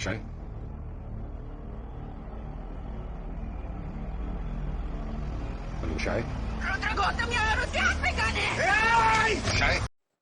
Shay? Hello, Shay? Shay?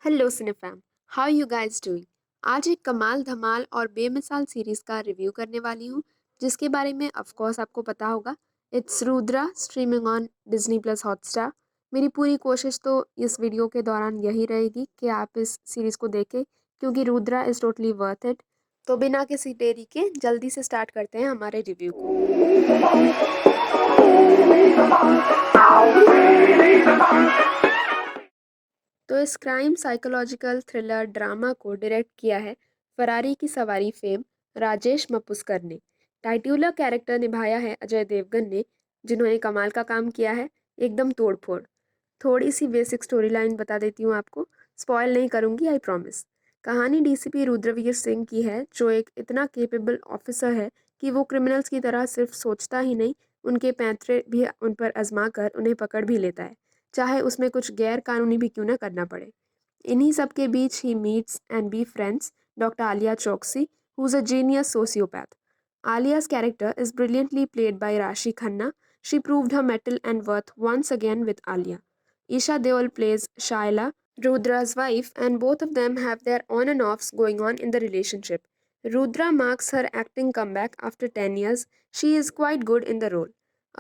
Hello Cinefam, how you guys doing. आज एक कमाल धमाल और बेमिसाल सीरीज का रिव्यू करने वाली हूँ जिसके बारे में ऑफ कोर्स आपको पता होगा। It's Rudra, streaming on Disney plus Hotstar. मेरी पूरी कोशिश तो इस वीडियो के दौरान यही रहेगी कि आप इस सीरीज को देखें क्योंकि Rudra is totally worth it. तो बिना किसी देरी के जल्दी से स्टार्ट करते हैं हमारे रिव्यू को। तो इस क्राइम साइकोलॉजिकल थ्रिलर ड्रामा को डायरेक्ट किया है फरारी की सवारी फेम राजेश मपुस्कर ने। टाइटुलर कैरेक्टर निभाया है अजय देवगन ने, जिन्होंने कमाल का काम किया है, एकदम तोड़फोड़। थोड़ी सी बेसिक स्टोरी लाइन बता देती हूँ आपको, स्पॉइल नहीं करूँगी, आई प्रॉमिस। कहानी डीसीपी रुद्रवीर सिंह की है, जो एक इतना केपेबल ऑफिसर है कि वो क्रिमिनल्स की तरह सिर्फ सोचता ही नहीं, उनके पैंतरे भी उन पर आजमा कर उन्हें पकड़ भी लेता है, चाहे उसमें कुछ गैर कानूनी भी क्यों ना करना पड़े। इन्हीं सब के बीच ही meets and befriends doctor Alia Chauksey, who is a genius sociopath. Alia's character is brilliantly played by Raashi Khanna. She proved her mettle and worth once again with Alia. Esha Deol plays Shaila, Rudra's wife, and both of them have their on and offs going on in the relationship. Rudra marks her acting comeback after 10 years. She is quite good in the role.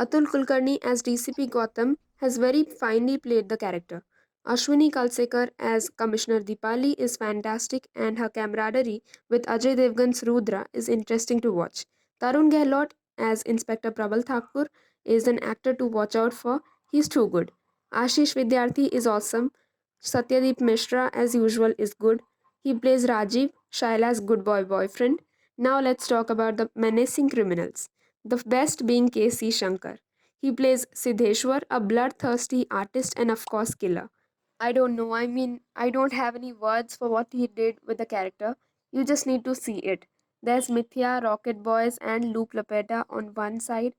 Atul Kulkarni as DCP Gotham has very finely played the character. Ashwini Kalsekar as Commissioner Dipali is fantastic, and her camaraderie with Ajay Devgn's Rudra is interesting to watch. Tarun Gehlot as Inspector Prabal Thakur is an actor to watch out for. He's too good. Ashish Vidyarthi is awesome. Satyadeep Mishra as usual is good. He plays Rajiv, Shaila's good boy boyfriend. Now let's talk about the menacing criminals. The best being KC Shankar. He plays Siddheshwar, a bloodthirsty artist and of course killer. I don't know. I mean, I don't have any words for what he did with the character. You just need to see it. There's Mithya, Rocket Boys, and Loop Lapeta on one side,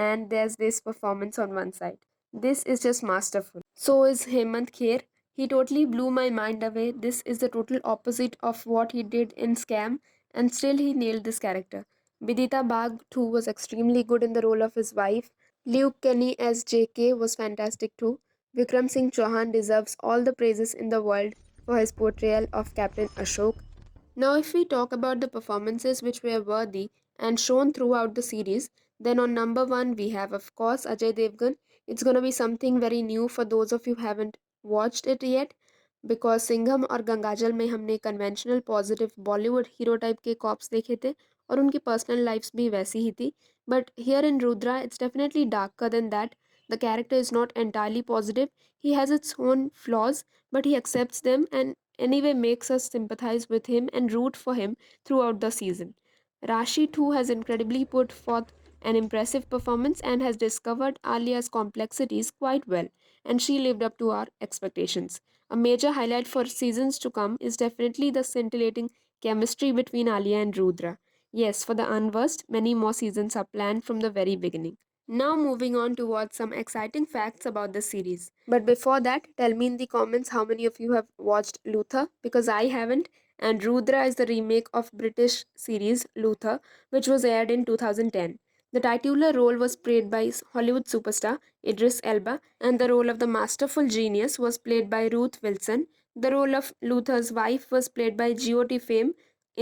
and there's this performance on one side. This is just masterful. So is Hemant Kher. He totally blew my mind away. This is the total opposite of what he did in Scam, and still he nailed this character. Vidita Bagh too was extremely good in the role of his wife. Luke Kenny as JK was fantastic too. Vikram Singh Chauhan deserves all the praises in the world for his portrayal of Captain Ashok. Now, if we talk about the performances which were worthy and shown throughout the series, then on number one we have, of course, Ajay Devgn. It's gonna be something very new for those of you who haven't watched it yet, because Singham और गंगाजल में हमने conventional positive Bollywood hero type के cops देखे थे और उनकी personal lives भी वैसी ही थी. But here in Rudra it's definitely darker then that. The character is not entirely positive. He has its own flaws, but he accepts them and anyway makes us sympathize with him and root for him throughout the season. Rashi too has incredibly put forth an impressive performance and has discovered Alia's complexities quite well, and she lived up to our expectations. A major highlight for seasons to come is definitely the scintillating chemistry between Alia and Rudra. Yes, for the unversed, many more seasons are planned from the very beginning. Now moving on towards some exciting facts about the series. But before that, tell me in the comments how many of you have watched Luther, because I haven't. And Rudra is the remake of British series Luther, which was aired in 2010. The titular role was played by Hollywood superstar Idris Elba, and the role of the masterful genius was played by Ruth Wilson. The role of Luther's wife was played by GOT fame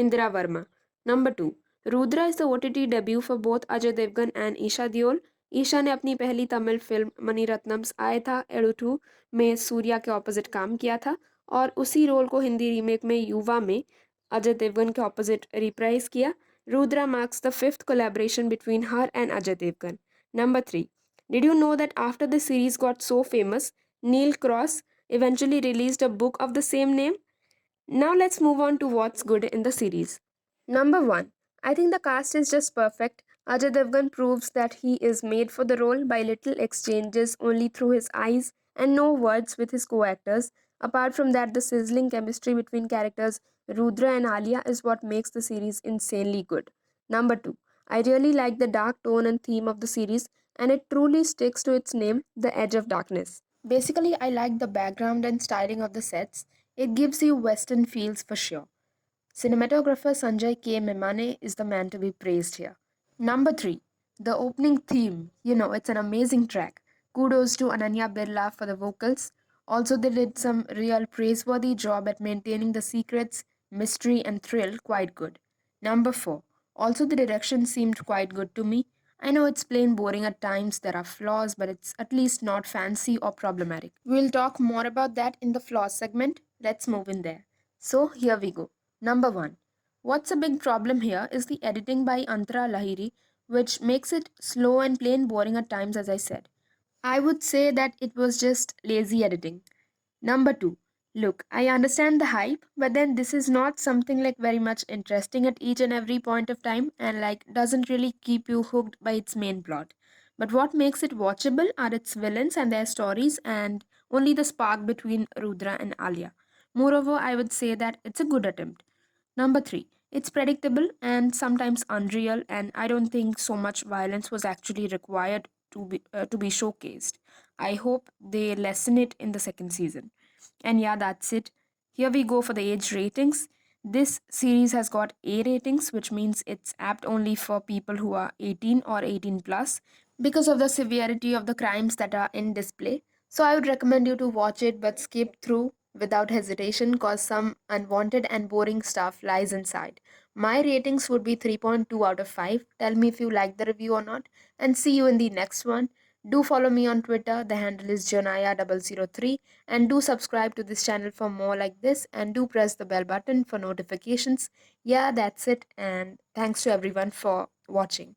Indira Verma. Number 2. Rudra is the OTT debut for both Ajay Devgn and Esha Deol. Esha ने अपनी पहली Tamil film मणिरत्नम्स आए था एडुथू में सूर्या के opposite काम किया था, और उसी रोल को हिंदी रीमेक में युवा में अजय देवगन के ऑपोजिट रिप्राइज किया. Rudra marks the fifth collaboration between her and Ajay Devgn. Number 3. Did you know that after the series got so famous, Neil Cross eventually released a book of the same name? Now let's move on to what's good in the series. Number 1. I think the cast is just perfect. Ajay Devgn proves that he is made for the role by little exchanges only through his eyes and no words with his co-actors. Apart from that, the sizzling chemistry between characters Rudra and Alia is what makes the series insanely good. Number 2. I really like the dark tone and theme of the series, and it truly sticks to its name, The Edge of Darkness. Basically, I like the background and styling of the sets. It gives you Western feels for sure. Cinematographer Sanjay K. Memane is the man to be praised here. Number 3. The opening theme. It's an amazing track. Kudos to Ananya Birla for the vocals. Also, they did some real praiseworthy job at maintaining the secrets, mystery, and thrill quite good. Number 4. Also, the direction seemed quite good to me. I know it's plain boring at times, there are flaws, but it's at least not fancy or problematic. We'll talk more about that in the flaws segment. Let's move in there. So, here we go. Number 1. What's a big problem here is the editing by Antara Lahiri, which makes it slow and plain boring at times, as I said. I would say that it was just lazy editing. Number 2. Look, I understand the hype, but then this is not something like very much interesting at each and every point of time and like doesn't really keep you hooked by its main plot. But what makes it watchable are its villains and their stories and only the spark between Rudra and Alia. Moreover, I would say that it's a good attempt. Number 3. It's predictable and sometimes unreal, and I don't think so much violence was actually required to be showcased. I hope they lessen it in the second season. And yeah, that's it. Here we go for the age ratings. This series has got A ratings, which means it's apt only for people who are 18 or 18 plus because of the severity of the crimes that are in display. So I would recommend you to watch it but skip through without hesitation because some unwanted and boring stuff lies inside. My ratings would be 3.2 out of 5. Tell me if you like the review or not and see you in the next one. Do follow me on Twitter. The handle is Janaya003 and do subscribe to this channel for more like this and do press the bell button for notifications. Yeah, that's it and thanks to everyone for watching.